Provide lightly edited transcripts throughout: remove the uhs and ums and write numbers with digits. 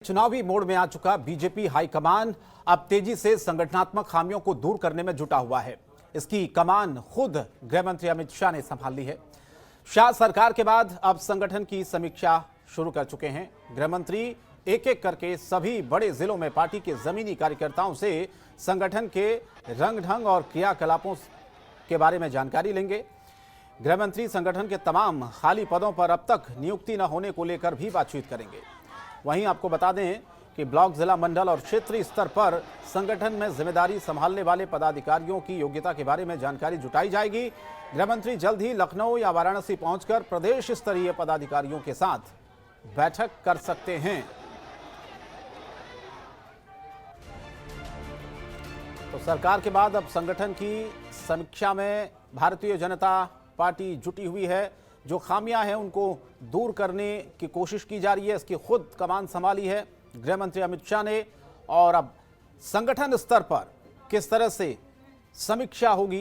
चुनावी मोड़ में आ चुका बीजेपी हाईकमान अब तेजी से संगठनात्मक खामियों को दूर करने में जुटा हुआ है। इसकी कमान खुद गृह मंत्री अमित शाह ने संभाल ली है। शाह सरकार के बाद अब संगठन की समीक्षा शुरू कर चुके हैं। गृह मंत्री एक एक करके सभी बड़े जिलों में पार्टी के जमीनी कार्यकर्ताओं से संगठन के रंग ढंग और क्रियाकलापों के बारे में जानकारी लेंगे। गृह मंत्री संगठन के तमाम खाली पदों पर अब तक नियुक्ति न होने को लेकर भी बातचीत करेंगे। वहीं आपको बता दें कि ब्लॉक, जिला, मंडल और क्षेत्रीय स्तर पर संगठन में जिम्मेदारी संभालने वाले पदाधिकारियों की योग्यता के बारे में जानकारी जुटाई जाएगी। गृह मंत्री जल्द ही लखनऊ या वाराणसी पहुंचकर प्रदेश स्तरीय पदाधिकारियों के साथ बैठक कर सकते हैं। तो सरकार के बाद अब संगठन की समीक्षा में भारतीय जनता पार्टी जुटी हुई है। जो खामियां हैं उनको दूर करने की कोशिश की जा रही है। इसकी खुद कमान संभाली है गृह मंत्री अमित शाह ने। और अब संगठन स्तर पर किस तरह से समीक्षा होगी,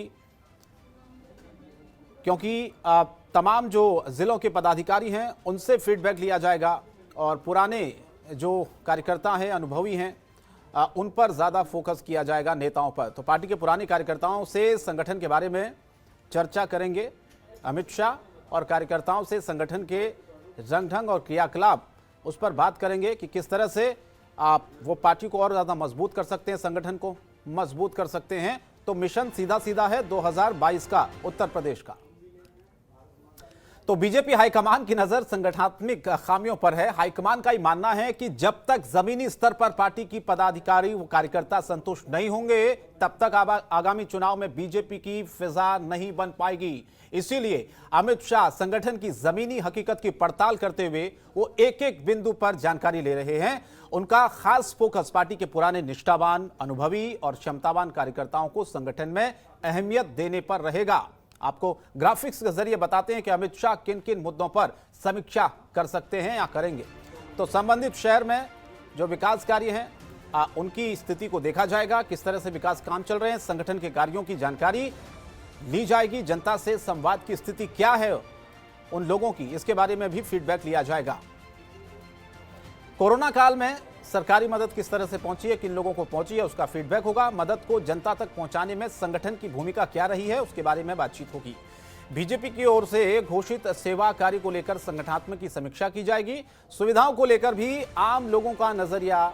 क्योंकि तमाम जो जिलों के पदाधिकारी हैं उनसे फीडबैक लिया जाएगा और पुराने जो कार्यकर्ता हैं, अनुभवी हैं, उन पर ज़्यादा फोकस किया जाएगा, नेताओं पर। तो पार्टी के पुराने कार्यकर्ताओं से संगठन के बारे में चर्चा करेंगे अमित शाह और कार्यकर्ताओं से संगठन के रंग ढंग और क्रियाकलाप उस पर बात करेंगे कि किस तरह से आप वो पार्टी को और ज़्यादा मजबूत कर सकते हैं, संगठन को मजबूत कर सकते हैं। तो मिशन सीधा सीधा है 2022 का उत्तर प्रदेश का। तो बीजेपी हाईकमान की नजर संगठनात्मक खामियों पर है। हाईकमान का ही मानना है कि जब तक जमीनी स्तर पर पार्टी की पदाधिकारी व कार्यकर्ता संतुष्ट नहीं होंगे तब तक आगामी चुनाव में बीजेपी की फिजा नहीं बन पाएगी। इसीलिए अमित शाह संगठन की जमीनी हकीकत की पड़ताल करते हुए वो एक एक बिंदु पर जानकारी ले रहे हैं। उनका खास फोकस पार्टी के पुराने निष्ठावान, अनुभवी और क्षमतावान कार्यकर्ताओं को संगठन में अहमियत देने पर रहेगा। आपको ग्राफिक्स के जरिए बताते हैं कि अमित शाह किन किन मुद्दों पर समीक्षा कर सकते हैं या करेंगे। तो संबंधित शहर में जो विकास कार्य हैं उनकी स्थिति को देखा जाएगा, किस तरह से विकास काम चल रहे हैं, संगठन के कार्यों की जानकारी ली जाएगी। जनता से संवाद की स्थिति क्या है उन लोगों की, इसके बारे में भी फीडबैक लिया जाएगा। कोरोना काल में सरकारी मदद किस तरह से पहुंची है, किन लोगों को पहुंची है, उसका फीडबैक होगा। मदद को जनता तक पहुंचाने में संगठन की भूमिका क्या रही है, उसके बारे में बातचीत होगी। बीजेपी की ओर से घोषित सेवा कार्य को लेकर संगठनात्मक की समीक्षा की जाएगी। सुविधाओं को लेकर भी आम लोगों का नजरिया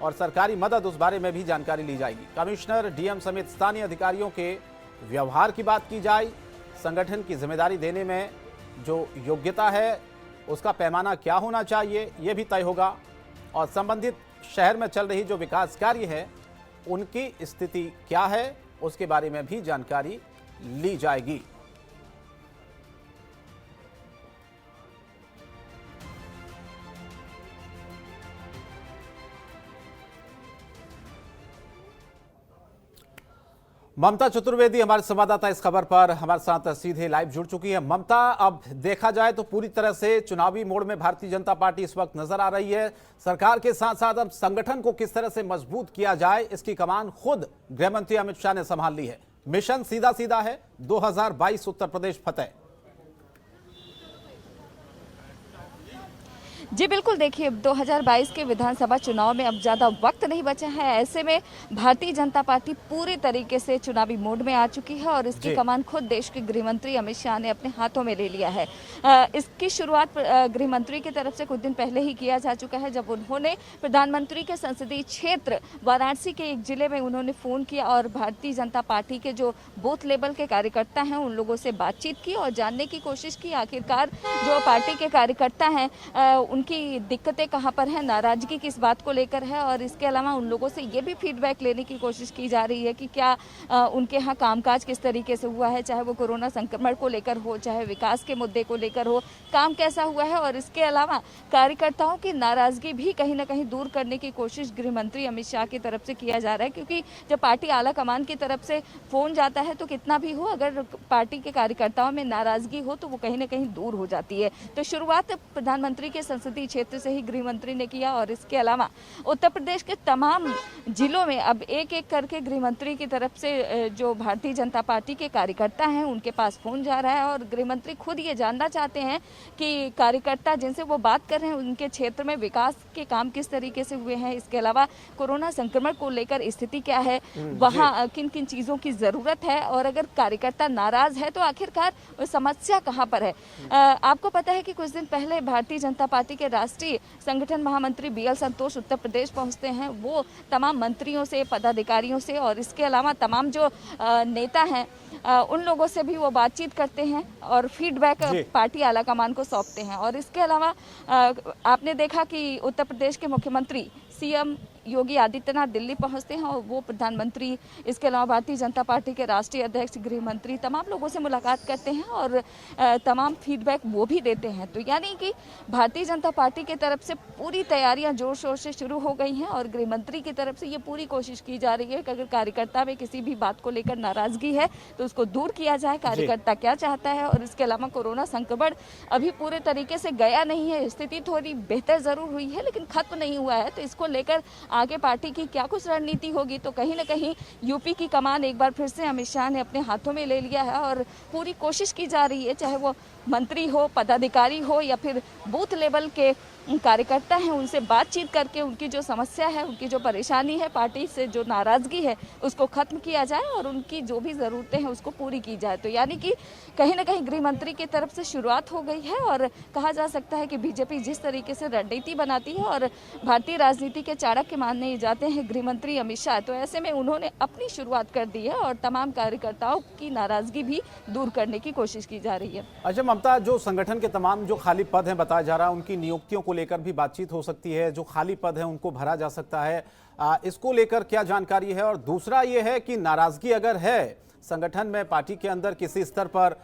और सरकारी मदद, उस बारे में भी जानकारी ली जाएगी। कमिश्नर, डीएम समेत स्थानीय अधिकारियों के व्यवहार की बात की जाए। संगठन की जिम्मेदारी देने में जो योग्यता है उसका पैमाना क्या होना चाहिए, यह भी तय होगा। और संबंधित शहर में चल रही जो विकास कार्य है उनकी स्थिति क्या है, उसके बारे में भी जानकारी ली जाएगी। ममता चतुर्वेदी हमारे संवाददाता इस खबर पर हमारे साथ सीधे लाइव जुड़ चुकी है। ममता, अब देखा जाए तो पूरी तरह से चुनावी मोड़ में भारतीय जनता पार्टी इस वक्त नजर आ रही है। सरकार के साथ साथ अब संगठन को किस तरह से मजबूत किया जाए, इसकी कमान खुद गृह मंत्री अमित शाह ने संभाल ली है। मिशन सीधा सीधा है 2022 उत्तर प्रदेश फतेह। जी बिल्कुल, देखिए 2022 के विधानसभा चुनाव में अब ज़्यादा वक्त नहीं बचा है। ऐसे में भारतीय जनता पार्टी पूरी तरीके से चुनावी मोड में आ चुकी है और इसकी कमान खुद देश के गृह मंत्री अमित शाह ने अपने हाथों में ले लिया है। इसकी शुरुआत गृह मंत्री की तरफ से कुछ दिन पहले ही किया जा चुका है, जब उन्होंने प्रधानमंत्री के संसदीय क्षेत्र वाराणसी के एक जिले में उन्होंने फ़ोन किया और भारतीय जनता पार्टी के जो बूथ लेवल के कार्यकर्ता हैं उन लोगों से बातचीत की और जानने की कोशिश की आखिरकार जो पार्टी के कार्यकर्ता हैं उनकी दिक्कतें कहाँ पर हैं, नाराजगी किस बात को लेकर है। और इसके अलावा उन लोगों से ये भी फीडबैक लेने की कोशिश की जा रही है कि क्या उनके यहाँ कामकाज किस तरीके से हुआ है, चाहे वो कोरोना संक्रमण को लेकर हो, चाहे विकास के मुद्दे को लेकर हो, काम कैसा हुआ है। और इसके अलावा कार्यकर्ताओं की नाराजगी भी कहीं ना कहीं दूर करने की कोशिश गृह मंत्री अमित शाह की तरफ से किया जा रहा है, क्योंकि जब पार्टी आला कमान की तरफ से फोन जाता है तो कितना भी हो, अगर पार्टी के कार्यकर्ताओं में नाराजगी हो तो वो कहीं ना कहीं दूर हो जाती है। तो शुरुआत प्रधानमंत्री के संसदीय संसदीय क्षेत्र से ही गृह मंत्री ने किया और इसके अलावा उत्तर प्रदेश के तमाम जिलों में अब एक एक करके गृह मंत्री की तरफ से जो भारतीय जनता पार्टी के कार्यकर्ता हैं उनके पास फोन जा रहा है और गृह मंत्री खुद ये जानना चाहते हैं कि कार्यकर्ता जिनसे वो बात कर रहे हैं उनके क्षेत्र में विकास के काम किस तरीके से हुए हैं, इसके अलावा कोरोना संक्रमण को लेकर स्थिति क्या है, वहाँ किन किन चीज़ों की ज़रूरत है और अगर कार्यकर्ता नाराज है तो आखिरकार समस्या कहाँ पर है। आपको पता है कि कुछ दिन पहले भारतीय जनता पार्टी के राष्ट्रीय संगठन महामंत्री BL संतोष उत्तर प्रदेश पहुंचते हैं। वो तमाम मंत्रियों से, पदाधिकारियों से और इसके अलावा तमाम जो नेता हैं उन लोगों से भी वो बातचीत करते हैं और फीडबैक पार्टी आलाकमान को सौंपते हैं। और इसके अलावा आपने देखा कि उत्तर प्रदेश के मुख्यमंत्री CM योगी आदित्यनाथ दिल्ली पहुंचते हैं और वो प्रधानमंत्री, इसके अलावा भारतीय जनता पार्टी के राष्ट्रीय अध्यक्ष, गृह मंत्री, तमाम लोगों से मुलाकात करते हैं और तमाम फीडबैक वो भी देते हैं। तो यानी कि भारतीय जनता पार्टी की तरफ से पूरी तैयारियां जोर शोर से शुरू हो गई हैं और गृह मंत्री की तरफ से ये पूरी कोशिश की जा रही है कि अगर कार्यकर्ता में किसी भी बात को लेकर नाराजगी है तो उसको दूर किया जाए, कार्यकर्ता क्या चाहता है। और इसके अलावा कोरोना संक्रमण अभी पूरे तरीके से गया नहीं है, स्थिति थोड़ी बेहतर जरूर हुई है लेकिन खत्म नहीं हुआ है। तो इसको लेकर आगे पार्टी की क्या कुछ रणनीति होगी, तो कहीं ना कहीं यूपी की कमान एक बार फिर से अमित शाह ने अपने हाथों में ले लिया है और पूरी कोशिश की जा रही है, चाहे वो मंत्री हो, पदाधिकारी हो या फिर बूथ लेवल के कार्यकर्ता हैं, उनसे बातचीत करके उनकी जो समस्या है, उनकी जो परेशानी है, पार्टी से जो नाराज़गी है उसको खत्म किया जाए और उनकी जो भी ज़रूरतें हैं उसको पूरी की जाए। तो यानी कि कहीं ना कहीं गृह मंत्री की तरफ से शुरुआत हो गई है और कहा जा सकता है कि बीजेपी जिस तरीके से रणनीति बनाती है और भारतीय राजनीति के चाणक्य माने जाते हैं गृह मंत्री अमित शाह, तो ऐसे में उन्होंने अपनी शुरुआत कर दी है और तमाम कार्यकर्ताओं की नाराज़गी भी दूर करने की कोशिश की जा रही है। अच्छा ममता, जो संगठन के तमाम जो खाली पद हैं बताया जा रहा है उनकी नियुक्तियों को लेकर भी बातचीत हो सकती है, जो खाली पद हैं उनको भरा जा सकता है, इसको लेकर क्या जानकारी है? और दूसरा ये है कि नाराजगी अगर है संगठन में, पार्टी के अंदर किसी स्तर पर,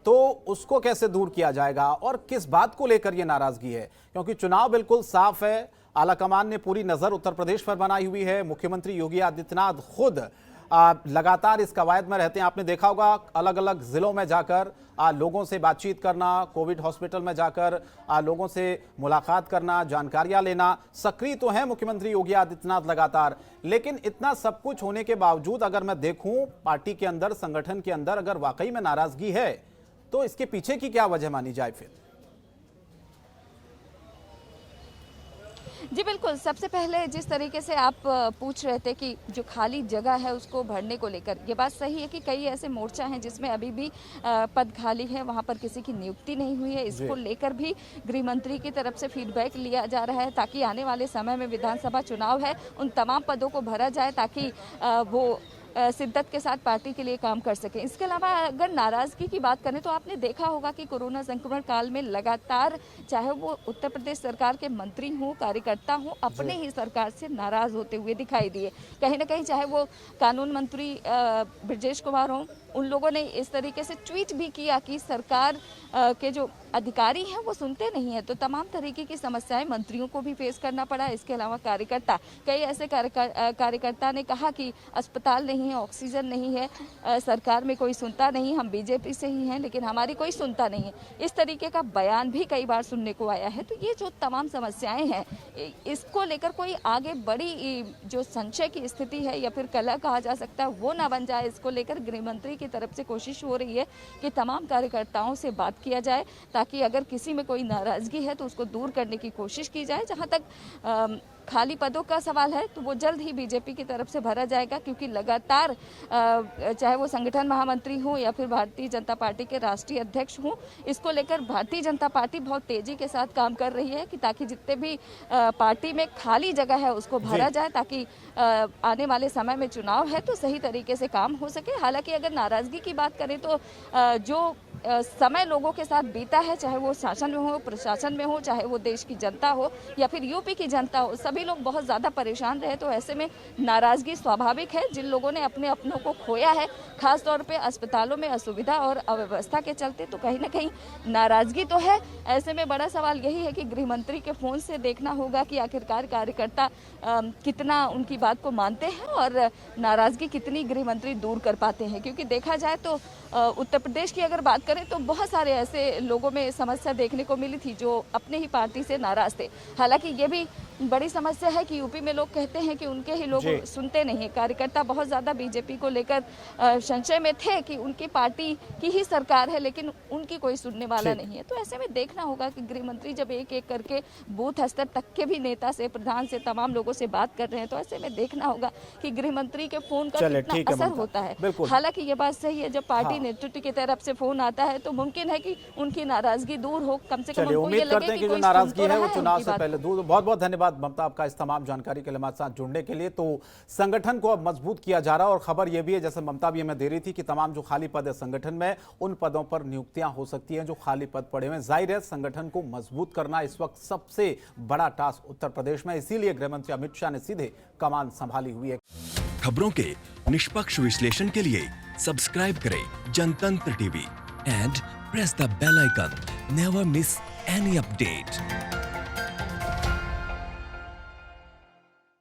तो उसको कैसे दूर किया जाएगा और किस बात को लेकर ये नाराजगी है? क्योंकि चुनाव बिल्कुल साफ है, आलाकमान ने पूरी नजर उत्तर प्रदेश पर बनाई हुई है, मुख्यमंत्री योगी आदित्यनाथ खुद लगातार इस कवायद में रहते हैं। आपने देखा होगा अलग अलग जिलों में जाकर लोगों से बातचीत करना, कोविड हॉस्पिटल में जाकर लोगों से मुलाकात करना, जानकारियां लेना, सक्रिय तो हैं मुख्यमंत्री योगी आदित्यनाथ लगातार। लेकिन इतना सब कुछ होने के बावजूद अगर मैं देखूं पार्टी के अंदर, संगठन के अंदर अगर वाकई में नाराजगी है तो इसके पीछे की क्या वजह मानी जाए फिर? जी बिल्कुल, सबसे पहले जिस तरीके से आप पूछ रहे थे कि जो खाली जगह है उसको भरने को लेकर, ये बात सही है कि कई ऐसे मोर्चा हैं जिसमें अभी भी पद खाली है, वहाँ पर किसी की नियुक्ति नहीं हुई है। इसको लेकर भी गृह मंत्री की तरफ से फीडबैक लिया जा रहा है ताकि आने वाले समय में विधानसभा चुनाव है उन तमाम पदों को भरा जाए ताकि वो शिद्दत के साथ पार्टी के लिए काम कर सके। इसके अलावा अगर नाराजगी की बात करें तो आपने देखा होगा कि कोरोना संक्रमण काल में लगातार चाहे वो उत्तर प्रदेश सरकार के मंत्री हों, कार्यकर्ता हों, अपने ही सरकार से नाराज होते हुए दिखाई दिए। कहीं ना कहीं चाहे वो कानून मंत्री ब्रजेश कुमार हों, उन लोगों ने इस तरीके से ट्वीट भी किया कि सरकार के जो अधिकारी हैं वो सुनते नहीं है। तो तमाम तरीके की समस्याएं मंत्रियों को भी फेस करना पड़ा। इसके अलावा कार्यकर्ता, कई ऐसे कार्यकर्ता ने कहा कि अस्पताल नहीं है, ऑक्सीजन नहीं है, सरकार में कोई सुनता नहीं, हम बीजेपी से ही हैं लेकिन हमारी कोई सुनता नहीं है, इस तरीके का बयान भी कई बार सुनने को आया है। तो ये जो तमाम समस्याएं हैं इसको लेकर कोई आगे बड़ी जो संशय की स्थिति है या फिर कलह कहा जा सकता है वो ना बन जाए, इसको लेकर गृह मंत्री की तरफ से कोशिश हो रही है कि तमाम कार्यकर्ताओं से बात किया जाए ताकि अगर किसी में कोई नाराजगी है तो उसको दूर करने की कोशिश की जाए। जहां तक खाली पदों का सवाल है तो वो जल्द ही बीजेपी की तरफ से भरा जाएगा क्योंकि लगातार चाहे वो संगठन महामंत्री हो या फिर भारतीय जनता पार्टी के राष्ट्रीय अध्यक्ष हों, इसको लेकर भारतीय जनता पार्टी बहुत तेजी के साथ काम कर रही है कि ताकि जितने भी पार्टी में खाली जगह है उसको भरा जाए ताकि आने वाले समय में चुनाव है तो सही तरीके से काम हो सके। हालांकि अगर नाराजगी की बात करें तो जो समय लोगों के साथ बीता है, चाहे वो शासन में हो, प्रशासन में हो, चाहे वो देश की जनता हो या फिर यूपी की जनता हो, सभी लोग बहुत ज़्यादा परेशान रहे। तो ऐसे में नाराज़गी स्वाभाविक है। जिन लोगों ने अपने अपनों को खोया है, खास तौर पे अस्पतालों में असुविधा और अव्यवस्था के चलते, तो कहीं ना कहीं नाराज़गी तो है। ऐसे में बड़ा सवाल यही है कि गृह मंत्री के फ़ोन से देखना होगा कि आखिरकार कार्यकर्ता कितना उनकी बात को मानते हैं और नाराज़गी कितनी गृह मंत्री दूर कर पाते हैं। क्योंकि देखा जाए तो उत्तर प्रदेश की अगर बात करें करें तो बहुत सारे ऐसे लोगों में समस्या देखने को मिली थी जो अपने ही पार्टी से नाराज थे। हालांकि ये भी बड़ी समस्या है कि यूपी में लोग कहते हैं कि उनके ही लोग सुनते नहीं है। कार्यकर्ता बहुत ज़्यादा बीजेपी को लेकर संशय में थे कि उनकी पार्टी की ही सरकार है, लेकिन उनकी कोई सुनने वाला नहीं है। तो ऐसे में देखना होगा कि गृह मंत्री जब एक एक करके बूथ स्तर तक के भी नेता से, प्रधान से, तमाम लोगों से बात कर रहे हैं, तो ऐसे में देखना होगा कि गृह मंत्री के फोन का कितना असर होता है। हालांकि ये बात सही है, जब पार्टी नेतृत्व की तरफ से फोन आता है तो मुमकिन है कि उनकी नाराजगी दूर हो, कम से कम उनको ये लगे कि कोई नाराजगी है वो चुनाव से पहले दूर। बहुत बहुत धन्यवाद ममता आपका इस तमाम जानकारी के लिए हमारे साथ जुड़ने के लिए। तो संगठन को अब मजबूत किया जा रहा है और खबर यह भी है, जैसे ममता भी हमें दे रही थी, कि तमाम जो खाली पद है संगठन में, उन पदों पर नियुक्तियां हो सकती हैं जो खाली पद पड़े हुए हैं। जाहिर है संगठन को मजबूत करना इस वक्त सबसे बड़ा टास्क उत्तर प्रदेश में, इसीलिए गृह मंत्री अमित शाह ने सीधे कमान संभाली हुई है। खबरों के निष्पक्ष विश्लेषण के लिए सब्सक्राइब करें Jantantra TV and press the bell icon. Never miss any update.